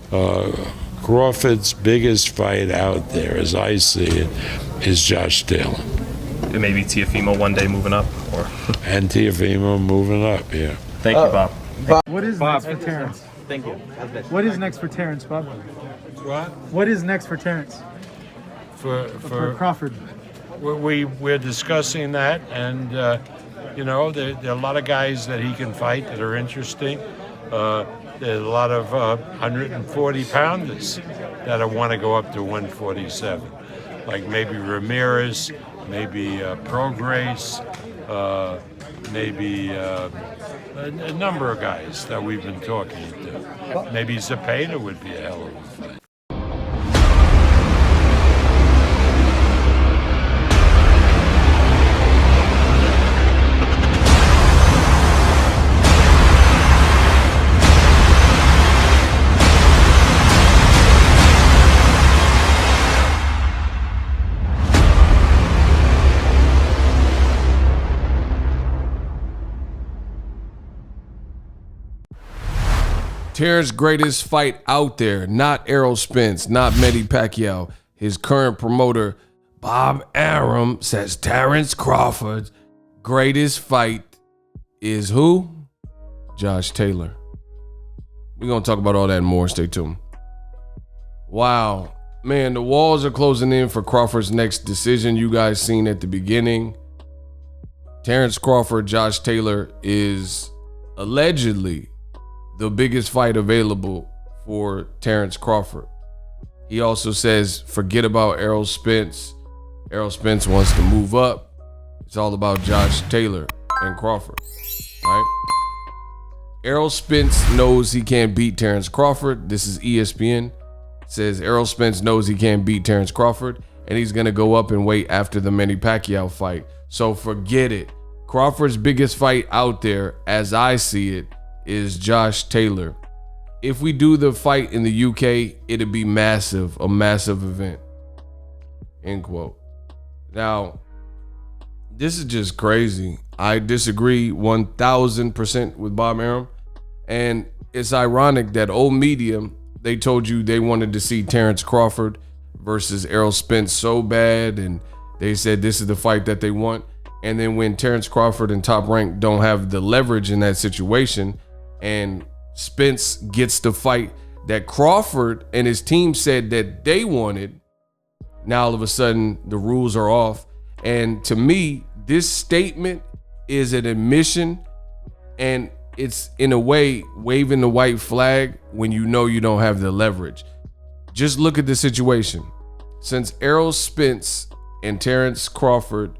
Crawford's biggest fight out there, as I see it, is Josh Taylor. And maybe Teofimo one day moving up, or and Teofimo moving up, yeah. Thank you, Bob. What is next for Terence? Thank you. What is next for Terence, Bob? What? What is next for Terence? For Crawford. We're discussing that, and you know, there are a lot of guys that he can fight that are interesting. There's a lot of 140 pounders that want to go up to 147, like maybe Ramirez, maybe Prograis, maybe a number of guys that we've been talking to. Maybe Zepeda would be a hell of a fight. Terrence's greatest fight out there, not Errol Spence, not Manny Pacquiao. His current promoter, Bob Arum, says Terence Crawford's greatest fight is who? Josh Taylor. We're going to talk about all that and more. Stay tuned. Wow. Man, the walls are closing in for Crawford's next decision. You guys seen at the beginning. Terence Crawford, Josh Taylor is allegedly the biggest fight available for Terence Crawford. He also says, forget about Errol Spence. Errol Spence wants to move up. It's all about Josh Taylor and Crawford, right? Errol Spence knows he can't beat Terence Crawford. This is ESPN. It says Errol Spence knows he can't beat Terence Crawford, and he's gonna go up and wait after the Manny Pacquiao fight. So forget it. Crawford's biggest fight out there, as I see it, is Josh Taylor. If we do the fight in the UK, it'd be massive, a massive event. End quote. Now, this is just crazy. I disagree 1000% with Bob Arum. And it's ironic that old media, they told you they wanted to see Terence Crawford versus Errol Spence so bad, and they said this is the fight that they want. And then when Terence Crawford and Top Rank don't have the leverage in that situation, and Spence gets the fight that Crawford and his team said that they wanted, now all of a sudden the rules are off. And to me, this statement is an admission, and it's in a way waving the white flag when you know you don't have the leverage. Just look at the situation. Since Errol Spence and Terence Crawford,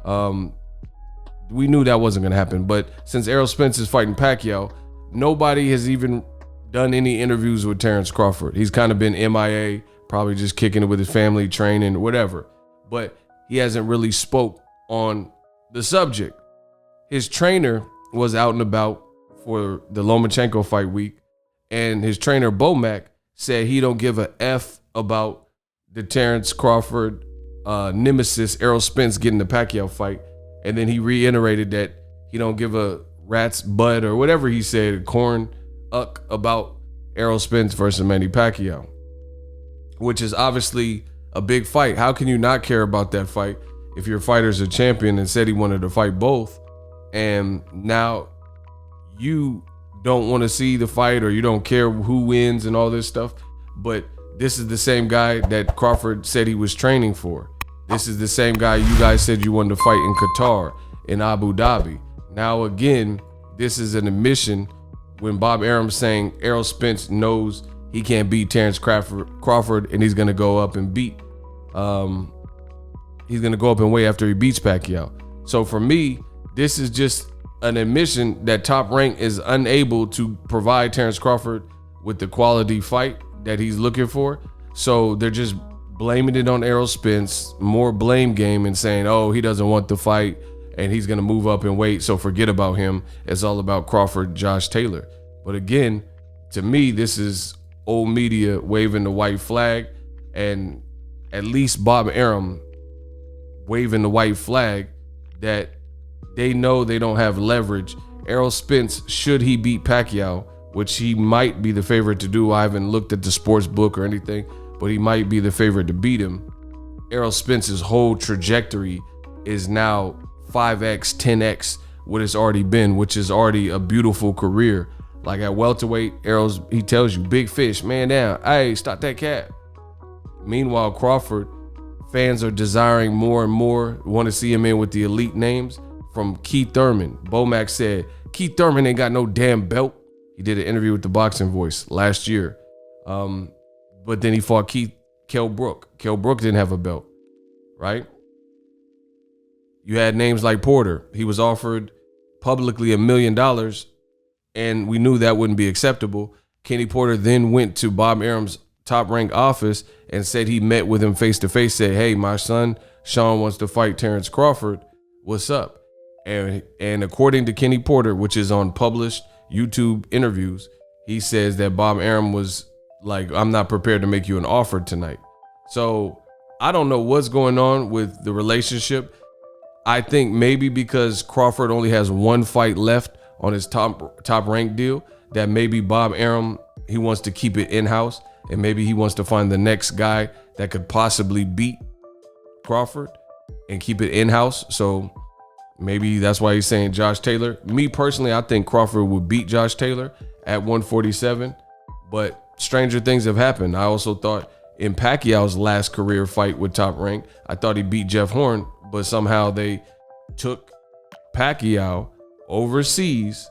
we knew that wasn't gonna happen, but since Errol Spence is fighting Pacquiao, nobody has even done any interviews with Terence Crawford. He's kind of been MIA, probably just kicking it with his family, training, whatever. But he hasn't really spoke on the subject. His trainer was out and about for the Lomachenko fight week, and his trainer, Bomac, said he don't give a F about the Terence Crawford nemesis, Errol Spence, getting the Pacquiao fight. And then he reiterated that he don't give a rat's butt or whatever he said, corn uck, about Errol Spence versus Manny Pacquiao, which is obviously a big fight. How can you not care about that fight if your fighter's a champion and said he wanted to fight both, and now you don't want to see the fight or you don't care who wins and all this stuff? But this is the same guy that Crawford said he was training for. This is the same guy you guys said you wanted to fight in Qatar, in Abu Dhabi. Now again, this is an admission when Bob Arum's saying Errol Spence knows he can't beat Terence Crawford, and he's gonna go up and beat. He's gonna go up and wait after he beats Pacquiao. So for me, this is just an admission that Top Rank is unable to provide Terence Crawford with the quality fight that he's looking for. So they're just blaming it on Errol Spence, more blame game, and saying, oh, he doesn't want the fight and he's gonna move up and wait, so forget about him. It's all about Crawford, Josh Taylor. But again, to me, this is old media waving the white flag, and at least Bob Arum waving the white flag that they know they don't have leverage. Errol Spence, should he beat Pacquiao, which he might be the favorite to do. I haven't looked at the sports book or anything, but he might be the favorite to beat him. Errol Spence's whole trajectory is now 5x, 10x what it's already been, which is already a beautiful career. Like at welterweight, he tells you, big fish, man down. Hey, stop that cat. Meanwhile, Crawford, fans are desiring more and more, want to see him in with the elite names. From Keith Thurman, Bomac said, Keith Thurman ain't got no damn belt. He did an interview with the Boxing Voice last year. But then he fought Kell Brook. Kell Brook didn't have a belt, right? You had names like Porter. He was offered publicly $1 million, and we knew that wouldn't be acceptable. Kenny Porter then went to Bob Arum's Top Rank office and said he met with him face to face, said, hey, my son Sean wants to fight Terence Crawford. What's up? And according to Kenny Porter, which is on published YouTube interviews, he says that Bob Arum was like, I'm not prepared to make you an offer tonight. So I don't know what's going on with the relationship. I think maybe because Crawford only has one fight left on his top rank deal, that maybe Bob Arum, he wants to keep it in-house, and maybe he wants to find the next guy that could possibly beat Crawford and keep it in-house. So maybe that's why he's saying Josh Taylor. Me personally, I think Crawford would beat Josh Taylor at 147, but stranger things have happened. I also thought in Pacquiao's last career fight with Top Rank, I thought he beat Jeff Horn, but somehow they took Pacquiao overseas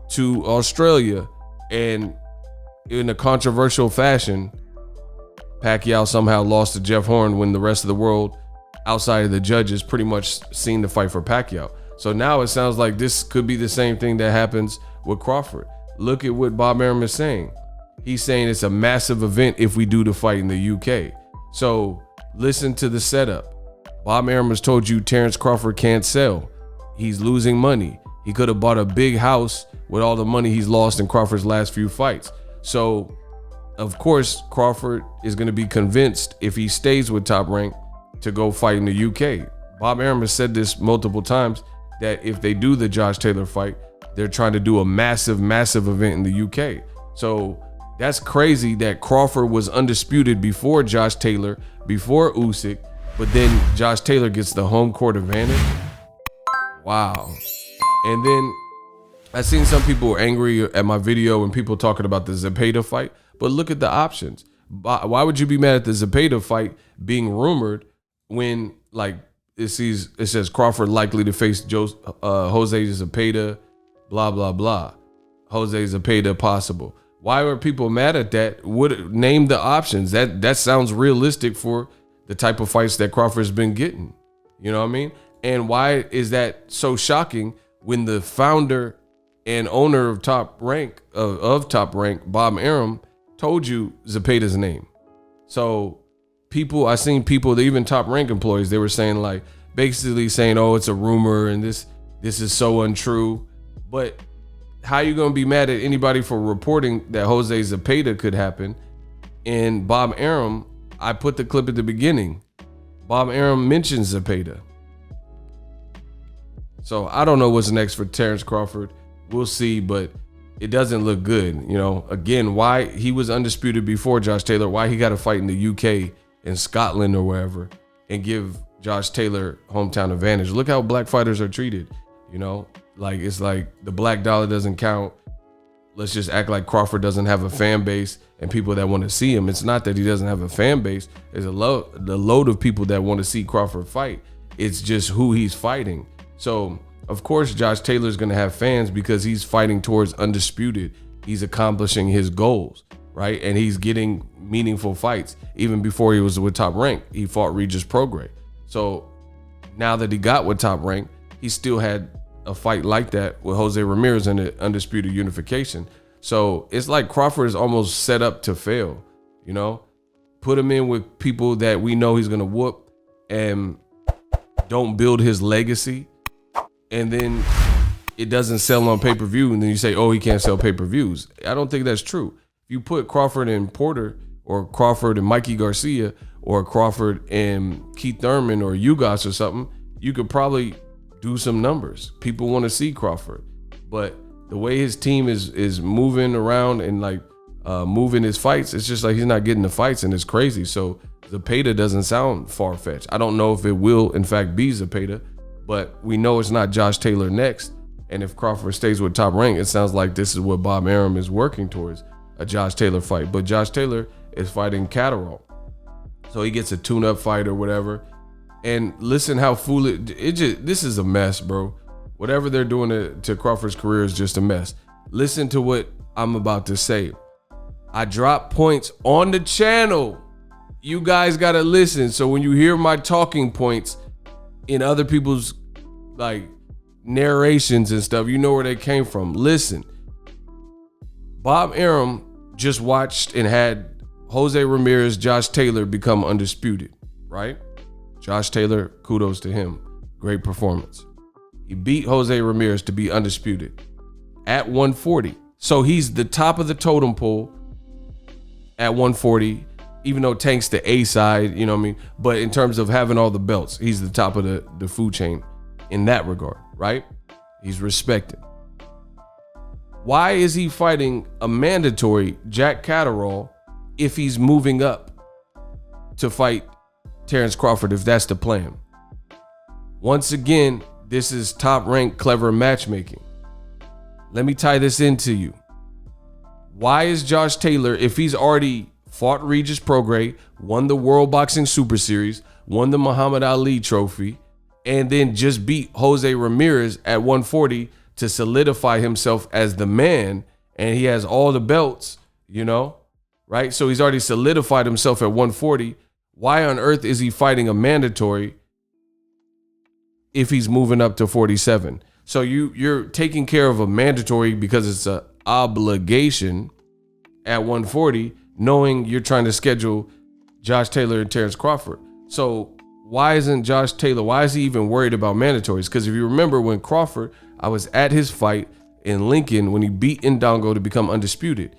to Australia, and in a controversial fashion, Pacquiao somehow lost to Jeff Horn when the rest of the world outside of the judges pretty much seen the fight for Pacquiao. So now it sounds like this could be the same thing that happens with Crawford. Look at what Bob Arum is saying. He's saying it's a massive event if we do the fight in the UK. So listen to the setup. Bob Arum has told you Terence Crawford can't sell. He's losing money. He could have bought a big house with all the money he's lost in Crawford's last few fights. So, of course, Crawford is going to be convinced if he stays with Top Rank to go fight in the UK. Bob Arum has said this multiple times, that if they do the Josh Taylor fight, they're trying to do a massive, massive event in the UK. So that's crazy that Crawford was undisputed before Josh Taylor, before Usyk, but then Josh Taylor gets the home court advantage. Wow. And then I seen some people were angry at my video and people talking about the Zepeda fight, but look at the options. Why would you be mad at the Zepeda fight being rumored when, like, it says Crawford likely to face Jose Zepeda, blah, blah, blah. Jose Zepeda possible. Why were people mad at that? Name the options. That sounds realistic for the type of fights that Crawford's been getting. You know what I mean? And why is that so shocking when the founder and owner of Top Rank, Bob Arum, told you Zepeda's name? So I seen people, even Top Rank employees, they were saying, like, basically saying, oh, it's a rumor and this is so untrue. But how you gonna be mad at anybody for reporting that Jose Zepeda could happen? And Bob Arum, I put the clip at the beginning. Bob Arum mentions Zepeda. So I don't know what's next for Terence Crawford. We'll see, but it doesn't look good. You know, again, why he was undisputed before Josh Taylor, why he got to fight in the UK and Scotland or wherever and give Josh Taylor hometown advantage. Look how black fighters are treated. You know, like, it's like the black dollar doesn't count. Let's just act like Crawford doesn't have a fan base and people that want to see him. It's not that he doesn't have a fan base. There's the load of people that want to see Crawford fight. It's just who he's fighting. So, of course, Josh Taylor's going to have fans because he's fighting towards undisputed. He's accomplishing his goals, right? And he's getting meaningful fights. Even before he was with Top Rank, he fought Regis Prograis. So now that he got with Top Rank, he still had a fight like that with Jose Ramirez in the undisputed unification. So it's like Crawford is almost set up to fail, you know? Put him in with people that we know he's going to whoop and don't build his legacy. And then it doesn't sell on pay-per-view. And then you say, oh, he can't sell pay-per-views. I don't think that's true. If you put Crawford and Porter, or Crawford and Mikey Garcia, or Crawford and Keith Thurman or Ugas or something, you could probably do some numbers. People want to see Crawford. But the way his team is moving around and like moving his fights, it's just like he's not getting the fights, and it's crazy. So Zepeda doesn't sound far-fetched. I don't know if it will in fact be Zepeda, but we know it's not Josh Taylor next. And if Crawford stays with Top Rank, it sounds like this is what Bob Arum is working towards, a Josh Taylor fight. But Josh Taylor is fighting Catterall, so he gets a tune-up fight or whatever. And listen how foolish this is a mess, bro. Whatever they're doing to Crawford's career is just a mess. Listen to what I'm about to say. I drop points on the channel. You guys gotta listen. So when you hear my talking points in other people's like narrations and stuff, you know where they came from. Listen. Bob Arum just watched and had Jose Ramirez, Josh Taylor become undisputed, right? Josh Taylor, kudos to him. Great performance. He beat Jose Ramirez to be undisputed at 140. So he's the top of the totem pole at 140, even though Tank's the A side, you know what I mean? But in terms of having all the belts, he's the top of the food chain in that regard, right? He's respected. Why is he fighting a mandatory Jack Catterall if he's moving up to fight Terence Crawford, if that's the plan? Once again, this is Top Rank clever matchmaking. Let me tie this into you. Why is Josh Taylor, if he's already fought Regis Prograis, won the World Boxing Super Series, won the Muhammad Ali trophy, and then just beat Jose Ramirez at 140 to solidify himself as the man, and he has all the belts, you know, right? So he's already solidified himself at 140. Why on earth is he fighting a mandatory if he's moving up to 47? So you're taking care of a mandatory because it's an obligation at 140, knowing you're trying to schedule Josh Taylor and Terence Crawford. So why isn't Josh Taylor, why is he even worried about mandatories? Because if you remember when Crawford, I was at his fight in Lincoln when he beat Ndongo to become undisputed.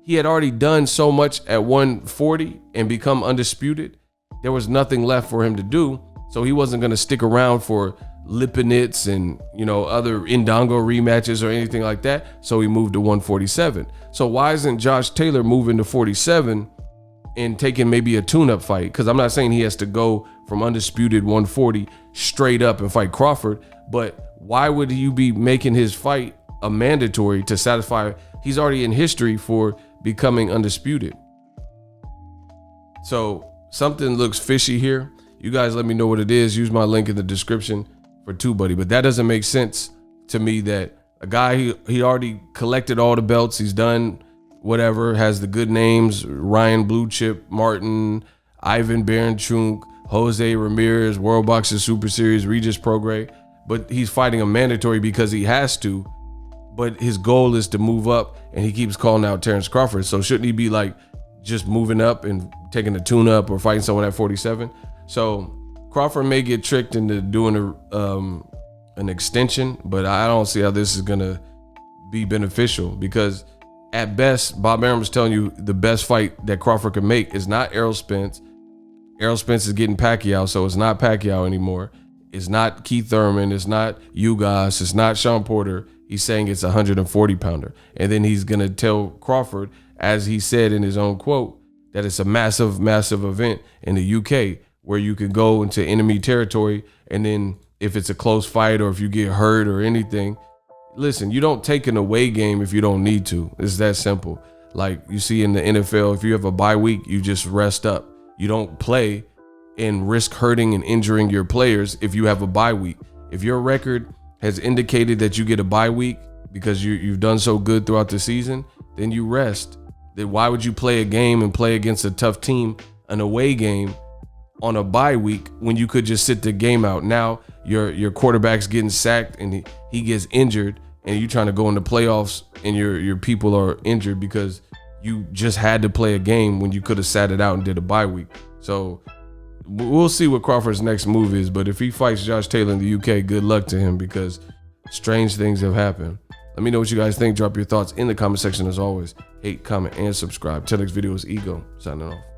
He had already done so much at 140 and become undisputed. There was nothing left for him to do. So he wasn't going to stick around for Lipinets and, you know, other Ndongo rematches or anything like that. So he moved to 147. So why isn't Josh Taylor moving to 47 and taking maybe a tune-up fight? Because I'm not saying he has to go from undisputed 140 straight up and fight Crawford, but why would you be making his fight a mandatory to satisfy? He's already in history for becoming undisputed. So something looks fishy here. You guys let me know what it is. Use my link in the description for TUBEBUDDY. But that doesn't make sense to me that a guy, he already collected all the belts. He's done whatever, has the good names, Ryan Blue Chip, Martin, Ivan Baranchuk, Jose Ramirez, World Boxing Super Series, Regis Prograis. But he's fighting a mandatory because he has to. But his goal is to move up, and he keeps calling out Terence Crawford. So shouldn't he be like just moving up and taking a tune-up or fighting someone at 47? So Crawford may get tricked into doing an extension, but I don't see how this is gonna be beneficial, because at best, Bob Arum is telling you the best fight that Crawford can make is not Errol Spence. Errol Spence is getting Pacquiao, so it's not Pacquiao anymore. It's not Keith Thurman. It's not Ugas. It's not Sean Porter. He's saying it's a 140 pounder. And then he's gonna tell Crawford, as he said in his own quote, that it's a massive, massive event in the UK where you can go into enemy territory, and then if it's a close fight or if you get hurt or anything, listen, you don't take an away game if you don't need to. It's that simple. Like you see in the NFL, if you have a bye week, you just rest up. You don't play and risk hurting and injuring your players if you have a bye week. If your record has indicated that you get a bye week because you've done so good throughout the season, then you rest. Then why would you play a game and play against a tough team, an away game, on a bye week when you could just sit the game out? Now your quarterback's getting sacked and he gets injured, and you're trying to go into playoffs and your people are injured because you just had to play a game when you could have sat it out and did a bye week. So we'll see what Crawford's next move is, but if he fights Josh Taylor in the UK, good luck to him, because strange things have happened. Let me know what you guys think. Drop your thoughts in the comment section as always. Hate, comment, and subscribe. Till next video is Ego signing off.